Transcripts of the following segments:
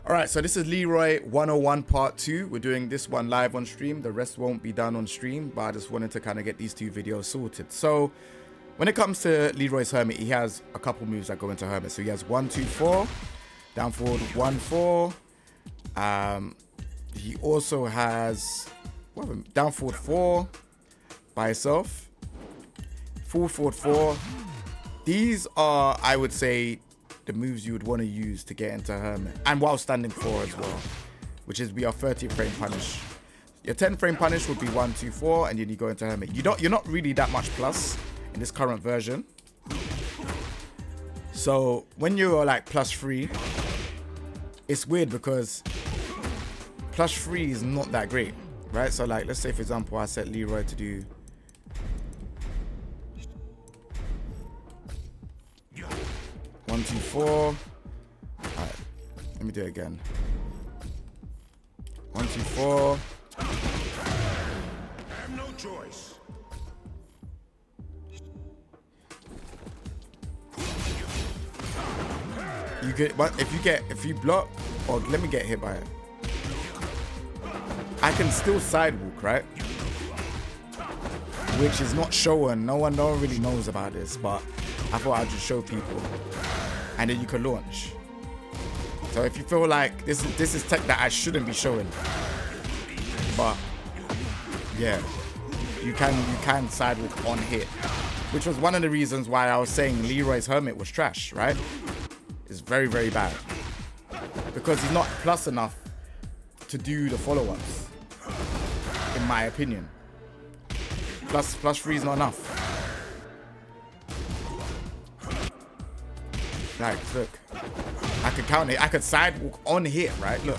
All right, so this is Leroy 101 part 2. We're doing this one live on stream. The rest won't be done on stream, but I just wanted to kind of get these two videos sorted. So when it comes to Leroy's Hermit, he has a couple moves that go into Hermit. So he has 1, 2, 4, down forward 1, 4. He also has down forward 4 by himself, forward 4. These are, I would say, the moves you would want to use to get into Hermit, and while standing 4 as well, which is your 30 frame punish. Your 10 frame punish would be 1, 2, 4, and then you go into Hermit. You're not really that much plus in this current version. So when you're like +3, it's weird because +3 is not that great, right? So like, let's say for example, I set Leroy to do 1, 2, 4. All right, let me do it again. 1, 2, 4. I have no choice. You get, but if you block, or let me get hit by it, I can still sidewalk, right? Which is not shown. No one really knows about this, but I thought I'd just show people. And then you can launch. So if you feel like this is tech that I shouldn't be showing, but yeah, you can sidewalk on hit, which was one of the reasons why I was saying Leroy's Hermit was trash, right? It's very, very bad because he's not plus enough to do the follow-ups, in my opinion. Plus 3 is not enough. Like, look, I could count it. I could sidewalk on hit, right? Look,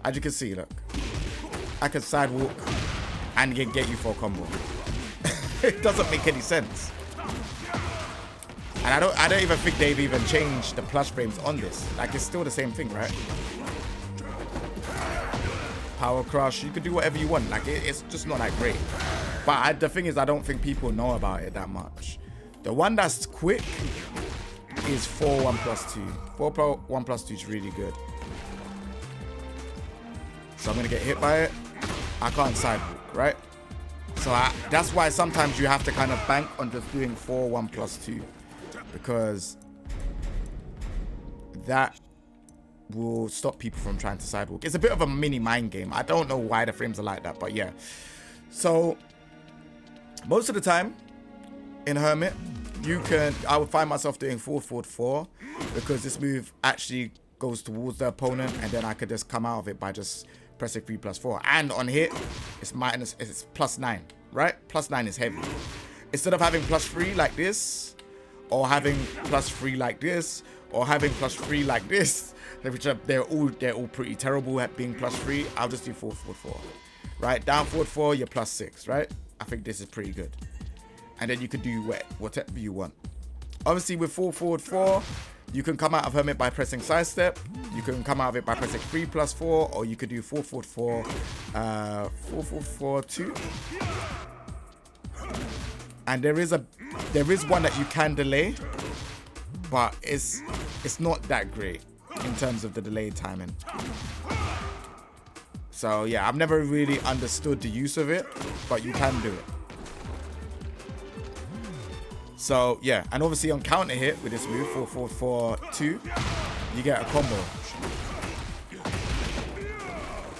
as you can see, look, I could sidewalk and get you for a combo. It doesn't make any sense. And I don't even think they've even changed the plus frames on this. Like, it's still the same thing, right? Power crush, you could do whatever you want. Like, it's just not that great. But the thing is, I don't think people know about it that much. The one that's quick is 4, 1 plus 2. 4, 1 plus 2 is really good. So I'm gonna get hit by it. I can't sidewalk, right? So that's why sometimes you have to kind of bank on just doing 4, 1 plus 2, because that will stop people from trying to sidewalk. It's a bit of a mini mind game. I don't know why the frames are like that, but yeah. So most of the time in Hermit, I would find myself doing forward 4 because this move actually goes towards the opponent, and then I could just come out of it by just pressing 3 plus 4. And on hit, it's +9, right? +9 is heavy. Instead of having +3 like this, or having +3 like this, or having +3 like this, which they're all pretty terrible at being +3, I'll just do forward 4, right? Down forward 4, you're +6, right? I think this is pretty good. And then you could do whatever you want. Obviously, with forward 4, you can come out of Hermit by pressing sidestep. You can come out of it by pressing 3 plus 4, or you could do forward 4, 4, 2. And there is one that you can delay, but it's not that great in terms of the delay timing. So yeah, I've never really understood the use of it, but you can do it. So yeah, and obviously on counter hit with this move, 4, 4, 2, you get a combo.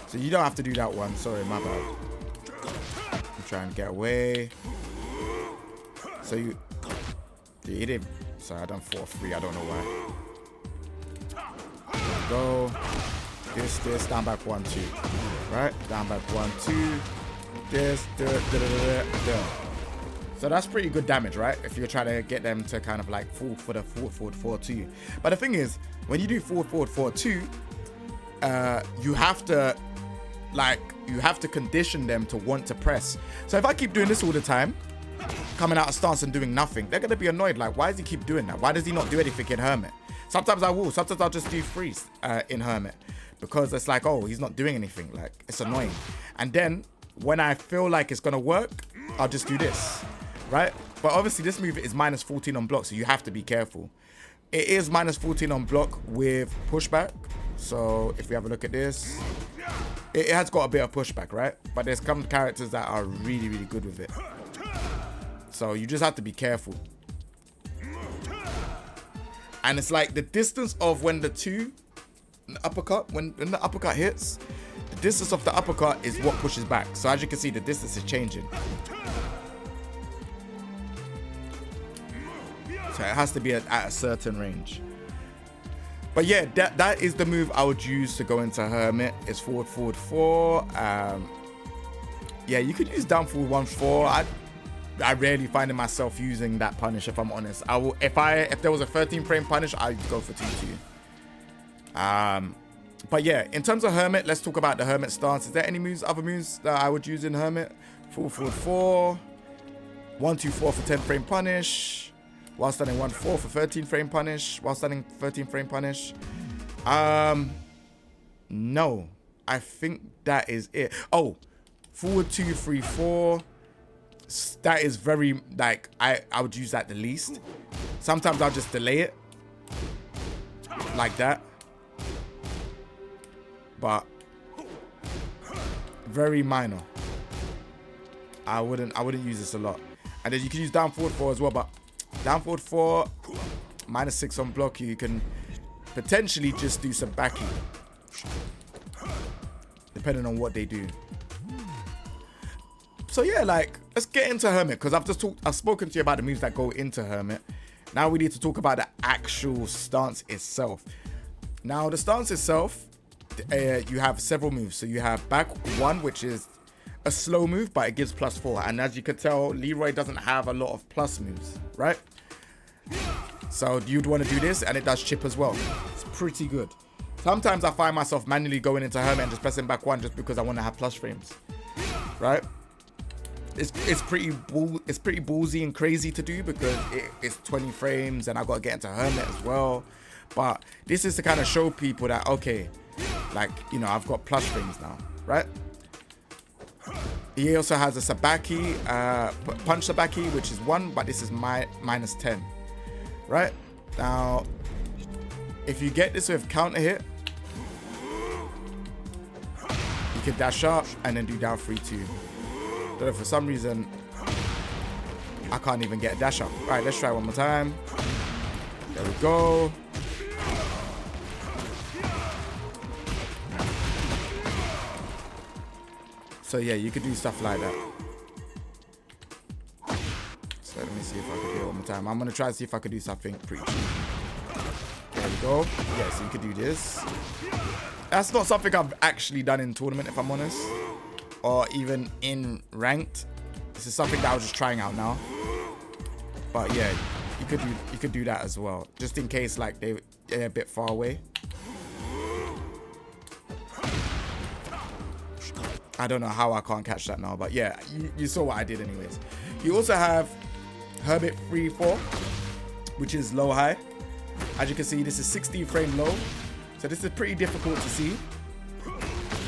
So you don't have to do that one. Sorry, my bad. I'm trying to get away. So you hit him. Sorry, I done 4, 3. I don't know why. Go. This, down back 1, 2. Right? Down back 1, 2. This, So that's pretty good damage, right? If you're trying to get them to kind of like fall for the forward 4, 2. But the thing is, when you do forward 4, 2, you have to condition them to want to press. So if I keep doing this all the time, coming out of stance and doing nothing, they're gonna be annoyed. Like, why does he keep doing that? Why does he not do anything in Hermit? Sometimes I will. Sometimes I'll just do freeze in Hermit, because it's like, oh, he's not doing anything. Like, it's annoying. And then when I feel like it's gonna work, I'll just do this. Right? But obviously this move is -14 on block, so you have to be careful. It is -14 on block with pushback, So if we have a look at this, it has got a bit of pushback, right? But there's some characters that are really, really good with it. So you just have to be careful. And it's like the distance of when the uppercut, when the uppercut hits, the distance of the uppercut is what pushes back. So as you can see, the distance is changing. So it has to be at a certain range. But yeah, that is the move I would use to go into Hermit. It's forward, forward, 4. Yeah, you could use down forward 1, 4. I rarely find myself using that punish, if I'm honest. I will if there was a 13 frame punish, I'd go for 2-2. But yeah, in terms of Hermit, let's talk about the Hermit stance. Is there any other moves that I would use in Hermit? Forward, 4. 1, 2, 4 for 10 frame punish. While standing 1, 4 for 13 frame punish. While standing 13 frame punish. No, I think that is it. Oh, forward 2, 3, 4. That is very, like, I would use that the least. Sometimes I'll just delay it like that, but very minor. I wouldn't use this a lot. And then you can use down forward 4 as well, but down forward 4 -6 on block, you can potentially just do some backing depending on what they do. So yeah, like, let's get into Hermit, because I've spoken to you about the moves that go into Hermit. Now we need to talk about the actual stance itself. Now the stance itself, you have several moves. So you have back 1, which is a slow move, but it gives +4. And as you can tell, Leroy doesn't have a lot of plus moves, right? So you'd want to do this, and it does chip as well. It's pretty good. Sometimes I find myself manually going into Hermit and just pressing back 1 just because I want to have plus frames, right? It's pretty ballsy and crazy to do because it's 20 frames and I got to get into Hermit as well. But this is to kind of show people that, okay, like, you know, I've got plus frames now, right? He also has a Sabaki, punch Sabaki, which is 1, but this is -10, right? Now, if you get this with counter hit, you can dash up and then do down 3-2. For some reason, I can't even get a dash up. All right, let's try one more time. There we go. So yeah, you could do stuff like that. So let me see if I can do it one more time. I'm gonna try to see if I could do something pretty cheap. There we go. Yeah, so you could do this. That's not something I've actually done in tournament, if I'm honest. Or even in ranked. This is something that I was just trying out now. But yeah, you could do that as well, just in case like they're a bit far away. I don't know how I can't catch that now, but yeah, you saw what I did anyways. You also have Hermit 3-4, which is low high. As you can see, this is 16 frame low, so this is pretty difficult to see.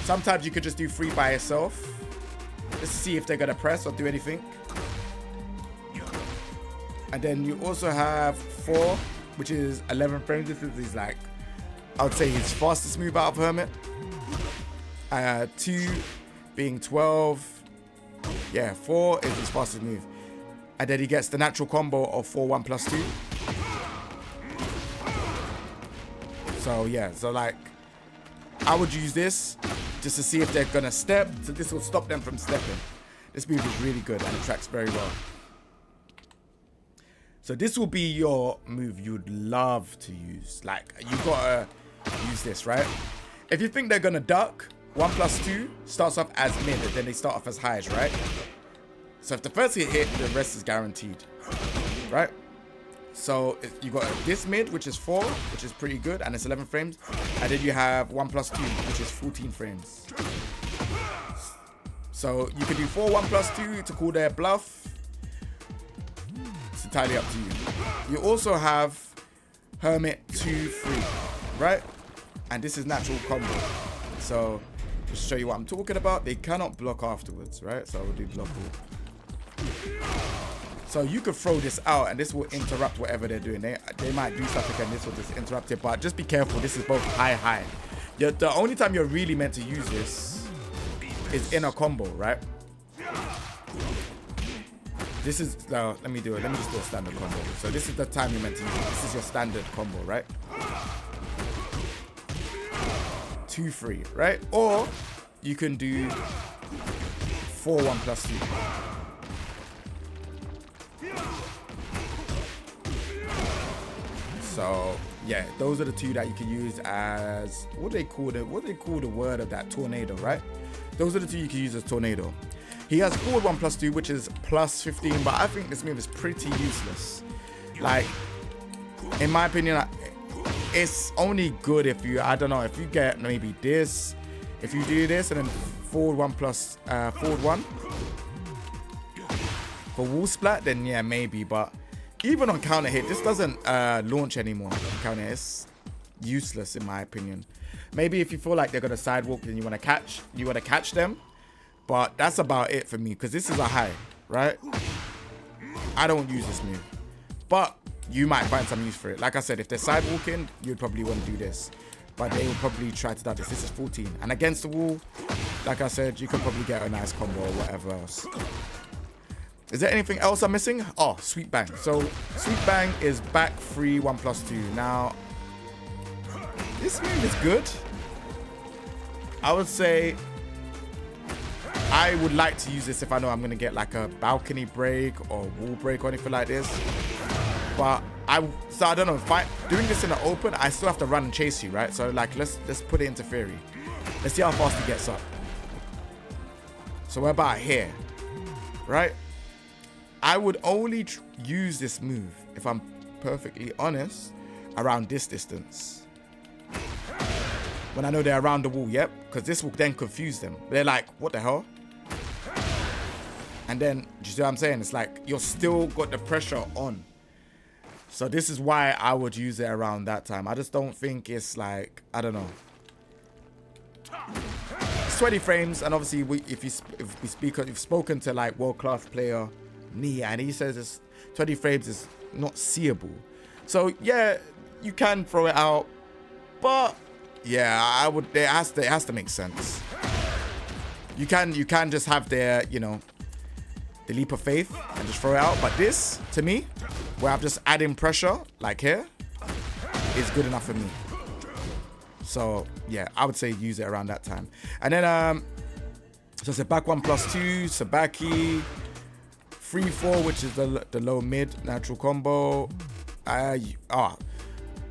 Sometimes you could just do 3 by yourself, just to see if they're gonna press or do anything. And then you also have 4, which is 11 frames. This is his, like, I would say his fastest move out of Hermit. 2 being 12. Yeah, 4 is his fastest move. And then he gets the natural combo of 4-1 + 2. So yeah, so like, I would use this just to see if they're gonna step. So this will stop them from stepping. This move is really good and it tracks very well. So this will be your move you'd love to use. Like, you gotta use this, right? If you think they're gonna duck, 1 + 2 starts off as mid, and then they start off as highs, right? So if the first hit, the rest is guaranteed, right? So you got this mid, which is 4, which is pretty good, and it's 11 frames. And then you have 1 + 2, which is 14 frames. So you can do 4 1 + 2 to call their bluff. It's entirely up to you. You also have Hermit 2-3, right? And this is natural combo. So just to show you what I'm talking about, they cannot block afterwards, right? So we'll do block all. So you could throw this out and this will interrupt whatever they're doing. They might do something and this will just interrupt it, but just be careful. This is both high. The only time you're really meant to use this is in a combo, right? This is, let me do it. Let me just do a standard combo. So this is the time you're meant to use it. This is your standard combo, right? 2-3, right? Or you can do 4-1 plus 2. So yeah, those are the two that you can use as, what do they call the word of that? Tornado, right? Those are the two you can use as tornado. He has forward 1 plus 2, which is plus 15, but I think this move is pretty useless. Like, in my opinion, it's only good if you, I don't know, if you get maybe this, if you do this and then forward 1 plus forward 1 for wall splat, then yeah, maybe. But even on counter hit, this doesn't launch anymore. On counter hit, it's useless in my opinion. Maybe if you feel like they're gonna sidewalk and you want to catch them, but that's about it for me because this is a high, right? I don't use this move, but you might find some use for it. Like I said, if they're sidewalking, you'd probably want to do this, but they will probably try to dodge this. This is 14, and against the wall, like I said, you could probably get a nice combo or whatever else. Is there anything else I'm missing? Oh, Sweet Bang. So Sweet Bang is back 3 1 plus 2. Now this move is good. I would say I would like to use this if I know I'm going to get like a balcony break or wall break or anything like this. But I don't know, doing this in the open, I still have to run and chase you, right? So like, let's put it into theory. Let's see how fast he gets up. So we're about here, right? I would only use this move, if I'm perfectly honest, around this distance. When I know they're around the wall, yep. Because this will then confuse them. They're like, what the hell? And then, do you see what I'm saying? It's like, you're still got the pressure on. So this is why I would use it around that time. I just don't think it's like, I don't know. It's 20 frames, and obviously, you've spoken to like world-class player Nia, and he says it's 20 frames is not seeable. So yeah, you can throw it out, but yeah, I would. It has to make sense. You can just have the the leap of faith and just throw it out. But this, to me, where I'm just adding pressure, like here, is good enough for me. So yeah, I would say use it around that time. And then so it's a back 1 plus 2, Sabaki, 3-4, which is the low mid natural combo.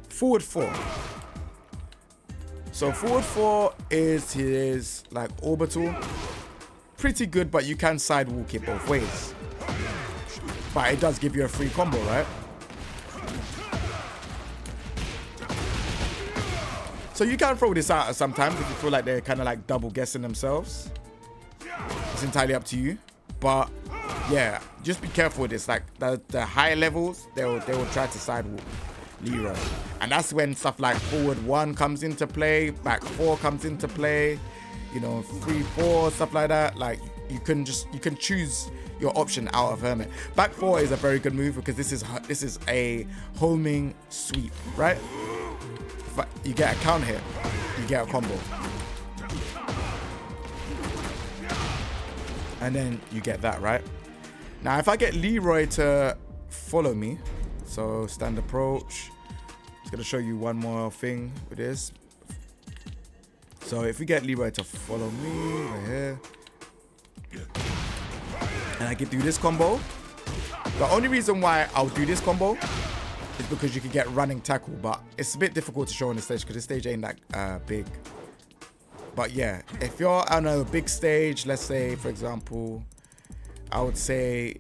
Forward 4. So forward 4 is his like orbital. Pretty good, but you can sidewalk it both ways. But it does give you a free combo, right? So you can throw this out sometimes if you feel like they're kind of like double guessing themselves. It's entirely up to you. But yeah, just be careful with this. Like the high levels, they will try to sidewalk Leroy, and that's when stuff like forward 1 comes into play, back 4 comes into play. 3-4, stuff like that. Like you can choose your option out of Hermit. Back 4 is a very good move because this is a homing sweep, right? But you get a counter hit, you get a combo, and then you get that, right? Now if I get Leroy to follow me, so stand approach, just gonna show you one more thing with this. So if we get Leroy to follow me right here, and I can do this combo, the only reason why I'll do this combo is because you can get running tackle, but it's a bit difficult to show on the stage because the stage ain't that big. But yeah, if you're on a big stage, let's say for example, I would say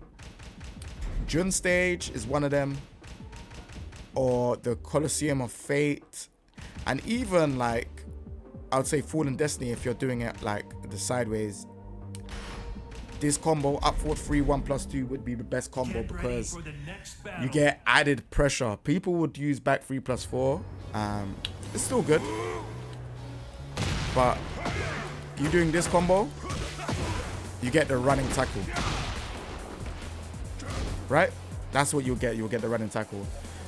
Jun stage is one of them, or the Colosseum of Fate, and even like I would say Fallen Destiny if you're doing it like the sideways. This combo, up forward 3 1 plus 2 would be the best combo because you get added pressure. People would use back 3 plus 4. It's still good, but you doing this combo, you get the running tackle, right? That's what you'll get. You'll get the running tackle.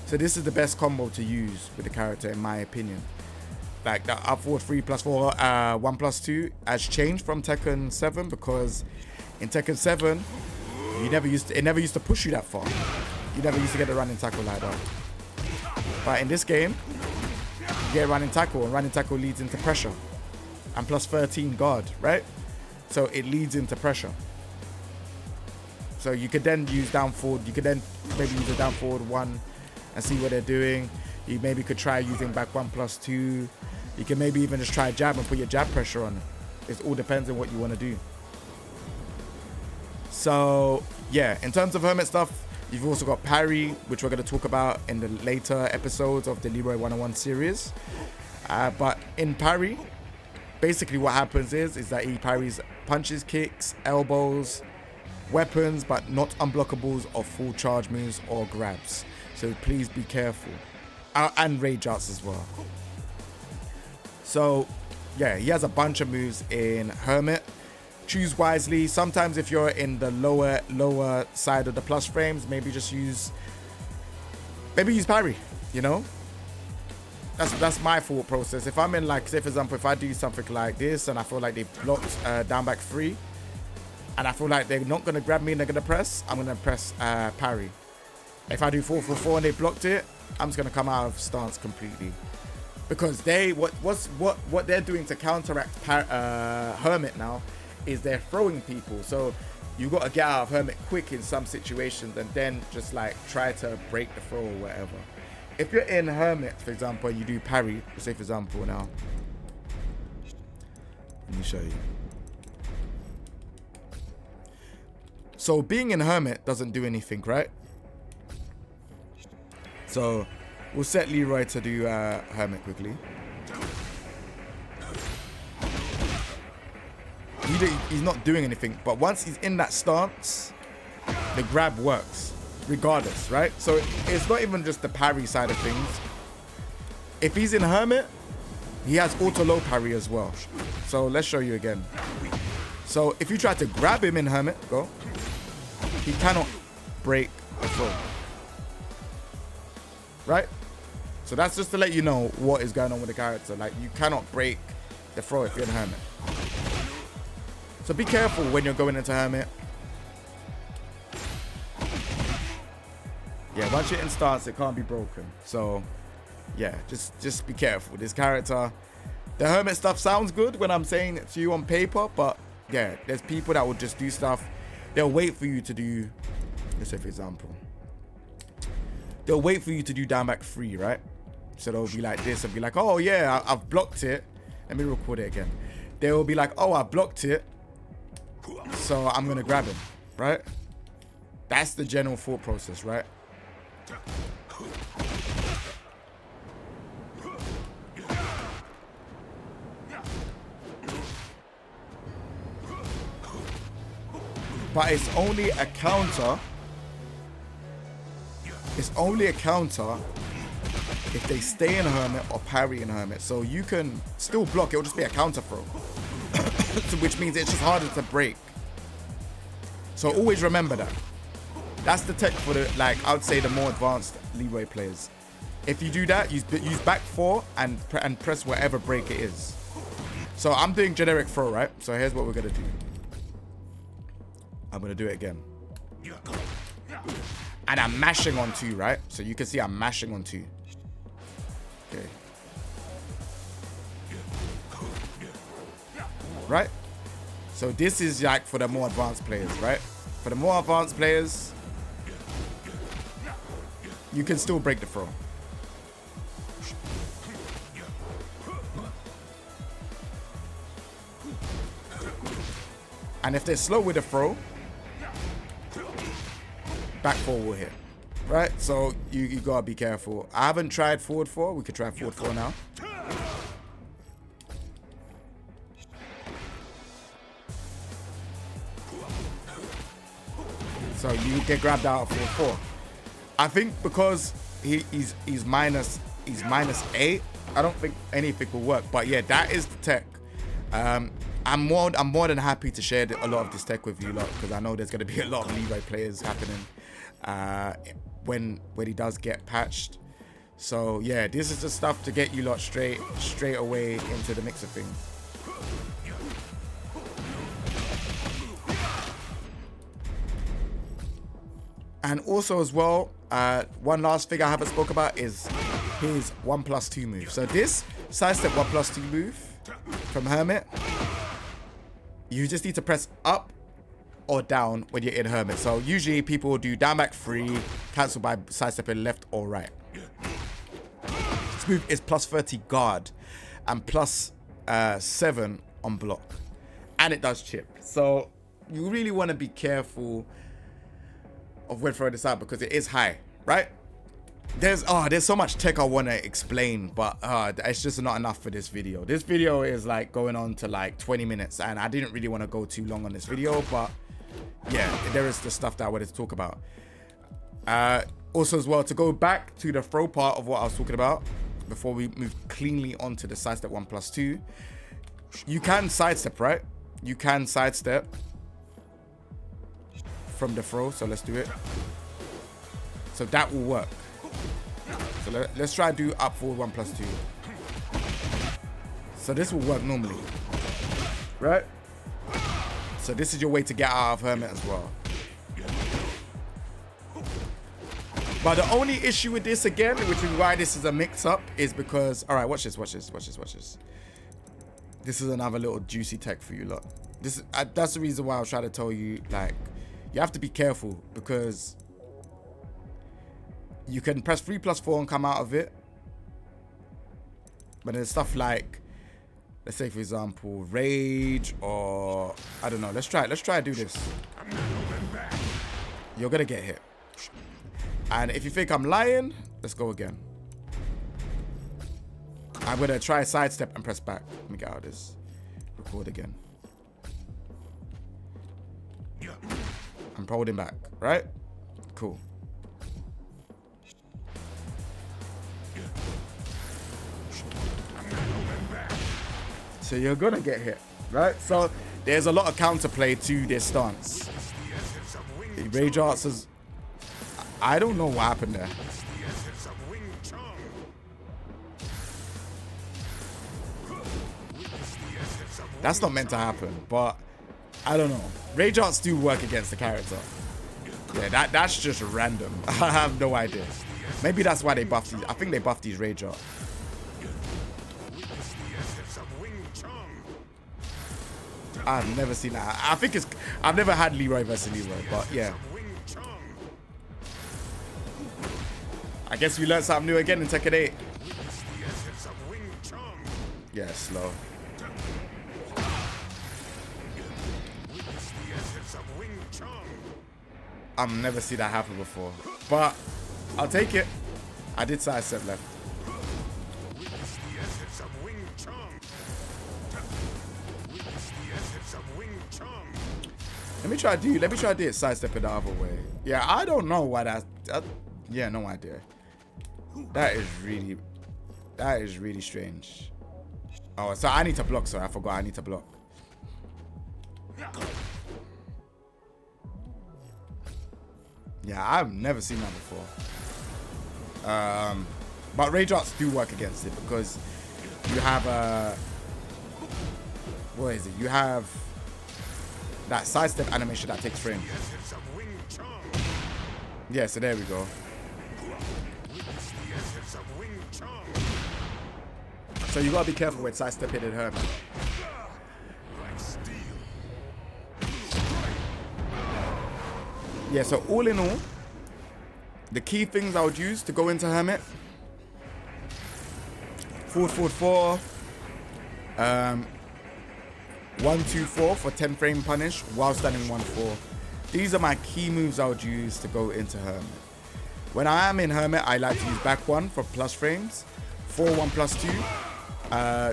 So this is the best combo to use with the character, in my opinion. like the up forward 3 plus 4, 1 plus 2 has changed from Tekken 7, because in Tekken 7, it never used to push you that far. You never used to get a running tackle like that. But in this game, you get a running tackle, and running tackle leads into pressure. And plus 13 guard, right? So it leads into pressure. So you could then use down forward. You could then maybe use a down forward 1 and see what they're doing. You maybe could try using back 1 plus 2. You can maybe even just try a jab and put your jab pressure on. It all depends on what you want to do. So yeah, in terms of Hermit stuff, you've also got parry, which we're going to talk about in the later episodes of the Leroy 101 series. But in parry, basically what happens is that he parries punches, kicks, elbows, weapons, but not unblockables or full charge moves or grabs. So please be careful. And rage arts as well. So yeah, he has a bunch of moves in Hermit. Choose wisely. Sometimes if you're in the lower side of the plus frames, maybe use parry, you know? That's my thought process. If I'm in, like, say for example, if I do something like this and I feel like they blocked down back 3 and I feel like they're not going to grab me and they're going to press, I'm going to press parry. If I do 4-4-4 and they blocked it, I'm just going to come out of stance completely. Because what they're doing to counteract Hermit now is they're throwing people. So you got to get out of Hermit quick in some situations and then just like try to break the throw or whatever. If you're in Hermit, for example, and you do parry, say for example now, let me show you. So being in Hermit doesn't do anything, right? So we'll set Leroy to do Hermit quickly. He's not doing anything, but once he's in that stance, the grab works regardless, right? So it's not even just the parry side of things. If he's in Hermit, he has auto low parry as well. So let's show you again. So if you try to grab him in Hermit, he cannot break a throw, right? So that's just to let you know what is going on with the character. Like, you cannot break the throw if you're in Hermit. So be careful when you're going into Hermit. Yeah, once you're in stance, it can't be broken. So yeah, just be careful. This character, the Hermit stuff sounds good when I'm saying it to you on paper, but yeah, there's people that will just do stuff. They'll wait for you to do, let's say for example, they'll wait for you to do down back 3, right? So they'll be like this and be like, oh yeah, I've blocked it. Let me record it again. They will be like, oh, I blocked it, so I'm gonna grab him, right? That's the general thought process, right? But it's only a counter. It's only a counter if they stay in Hermit or parry in Hermit. So you can still block. It'll just be a counter throw. Which means it's just harder to break. So always remember that. That's the tech for the, like, I would say the more advanced Leroy players. If you do that, use back 4 and press whatever break it is. So I'm doing generic throw, right? So here's what we're gonna do. I'm gonna do it again. And I'm mashing on 2, right? So you can see I'm mashing on 2. Okay. Right? So this is like for the more advanced players, right? For the more advanced players, you can still break the throw. And if they're slow with the throw, back 4 will hit. Right? So you gotta be careful. I haven't tried forward 4. We could try forward 4 now. So you get grabbed out of forward 4. I think because he's minus 8, I don't think anything will work. But yeah, that is the tech. I'm more than happy to share a lot of this tech with you lot, because I know there's going to be a lot of Leroy players happening when he does get patched. So yeah, this is the stuff to get you lot straight away into the mix of things. And also as well, one last thing I haven't spoke about is his 1+2 move. So this sidestep 1+2 move from Hermit, you just need to press up or down when you're in Hermit. So usually people will do down back 3, cancel by sidestepping left or right. This move is +30 guard and +7 on block. And it does chip. So you really want to be careful of when throwing this out because it is high, right? There's so much tech I want to explain, but it's just not enough for this video. This video is like going on to like 20 minutes and I didn't really want to go too long on this video, but yeah, there is the stuff that I wanted to talk about. Also as well, to go back to the throw part of what I was talking about before we move cleanly onto the sidestep 1+2, you can sidestep, right? You can sidestep from the throw, so let's do it. So that will work. So let's try to do up forward 1+2. So this will work normally, right? So this is your way to get out of Hermit as well. But the only issue with this again, which is why this is a mix-up, is because, all right, watch this. This is another little juicy tech for you lot. That's the reason why I was trying to tell you, like, you have to be careful because you can press 3+4 and come out of it. But there's stuff like, let's say for example, rage or I don't know. Let's try to do this. You're gonna get hit. And if you think I'm lying, let's go again. I'm gonna try sidestep and press back. Let me get out of this. Record again. I'm holding back, right? Cool. So you're gonna get hit, right? So there's a lot of counterplay to this stance. The rage arts is, I don't know what happened there. That's not meant to happen, but I don't know. Rage arts do work against the character. Yeah, that's just random. I have no idea. Maybe that's why they buffed these. I think they buffed these rage arts. I've never seen that. I think it's, I've never had Leroy versus Leroy, but yeah. I guess we learned something new again in Tekken 8. Yeah, slow. I've never seen that happen before, but I'll take it. I did sidestep left. Let me try to do it sidestep it the other way. Yeah, I don't know why that yeah, no idea. That is really strange. Oh, so I need to block, sorry, I forgot I need to block. Yeah, I've never seen that before. But rage arts do work against it because you have what is it? You have that sidestep animation that takes frames. Yeah, so there we go. So you gotta be careful with sidestepping in Hermit. Yeah, so all in all, the key things I would use to go into Hermit: forward 4, 1-2-4 for 10 frame punish while standing 1-4. These are my key moves I would use to go into Hermit. When I am in Hermit, I like to use back 1 for plus frames, 4-1+2,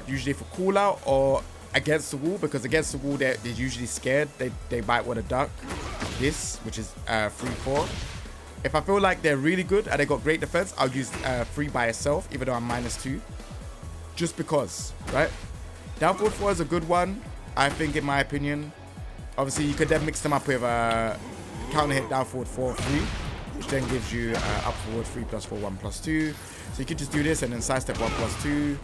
usually for cool out or against the wall, because against the wall they're usually scared. They might want to duck this, which is 3-4. If I feel like they're really good and they got great defense, I'll use 3 by itself, even though I'm -2, just because, right? Down forward 4 is a good one, I think, in my opinion. Obviously, you could then mix them up with counter hit down forward 4-3. which then gives you up forward 3 plus 4 1 plus 2. So you could just do this and then sidestep 1 plus 2,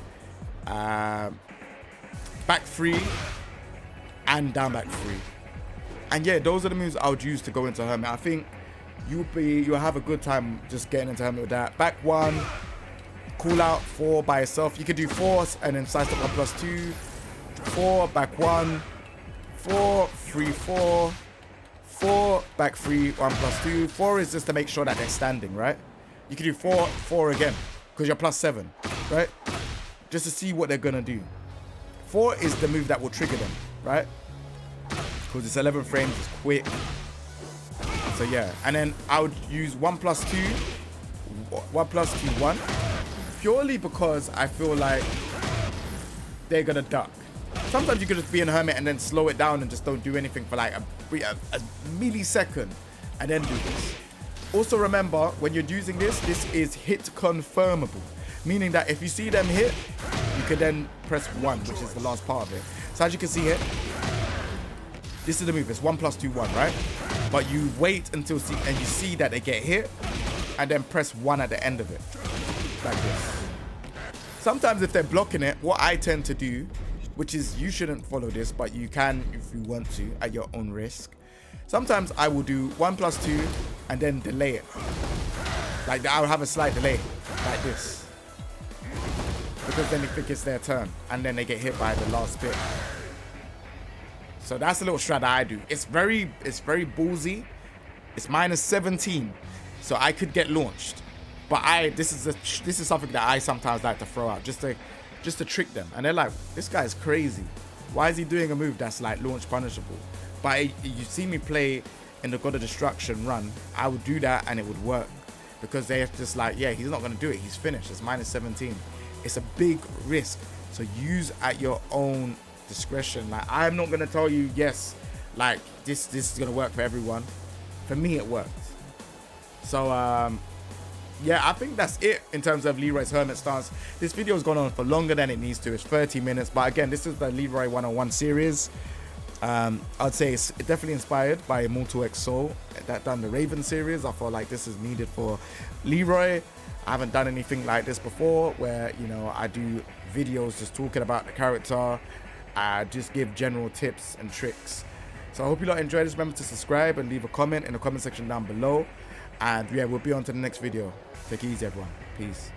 back 3, and down back 3. And yeah, those are the moves I would use to go into Hermit. I think you'll have a good time just getting into Hermit with that. Back 1, cool out 4 by yourself. You could do 4 and then sidestep 1 plus 2, 4, back 1, 4, 3, 4, 4, back 3, 1 plus 2. 4 is just to make sure that they're standing, right? You can do 4, 4 again, because you're plus 7, right? Just to see what they're gonna do. 4 is the move that will trigger them, right? Because it's 11 frames, it's quick. So yeah, and then I would use 1 plus 2, 1 plus 2, 1, purely because I feel like they're gonna duck. Sometimes you could just be in Hermit and then slow it down and just don't do anything for like a millisecond and then do this. Also remember, when you're using this, this is hit confirmable, meaning that if you see them hit, you could then press 1, which is the last part of it. So as you can see here, this is the move. It's 1 plus 2, 1, right? But you wait until and you see that they get hit, and then press 1 at the end of it, like this. Sometimes if they're blocking it, what I tend to do, which is you shouldn't follow this, but you can if you want to at your own risk. Sometimes I will do 1 plus 2 and then delay it. Like I'll have a slight delay, like this, because then they think it's their turn, and then they get hit by the last bit. So that's a little strat that I do. It's very ballsy. It's minus 17, so I could get launched. But this is something that I sometimes like to throw out just to trick them, and they're like, this guy's crazy. Why is he doing a move that's like launch punishable? But you see me play in the God of Destruction run, I would do that and it would work, because they're just like, yeah, he's not gonna do it. He's finished. It's minus 17. It's a big risk, so use at your own discretion. Like, I'm not gonna tell you, yes, like this is gonna work for everyone. For me, it worked. So yeah, I think that's it in terms of Leroy's Hermit stance. This video has gone on for longer than it needs to. It's 30 minutes, but again, this is the Leroy 101 series. I'd say it's definitely inspired by Immortal X Soul that done the Raven series. I feel like this is needed for Leroy. I haven't done anything like this before, where, you know, I do videos just talking about the character. I just give general tips and tricks. So I hope you lot enjoyed this. Remember to subscribe and leave a comment in the comment section down below. And yeah, we'll be on to the next video. Take it easy, everyone. Peace.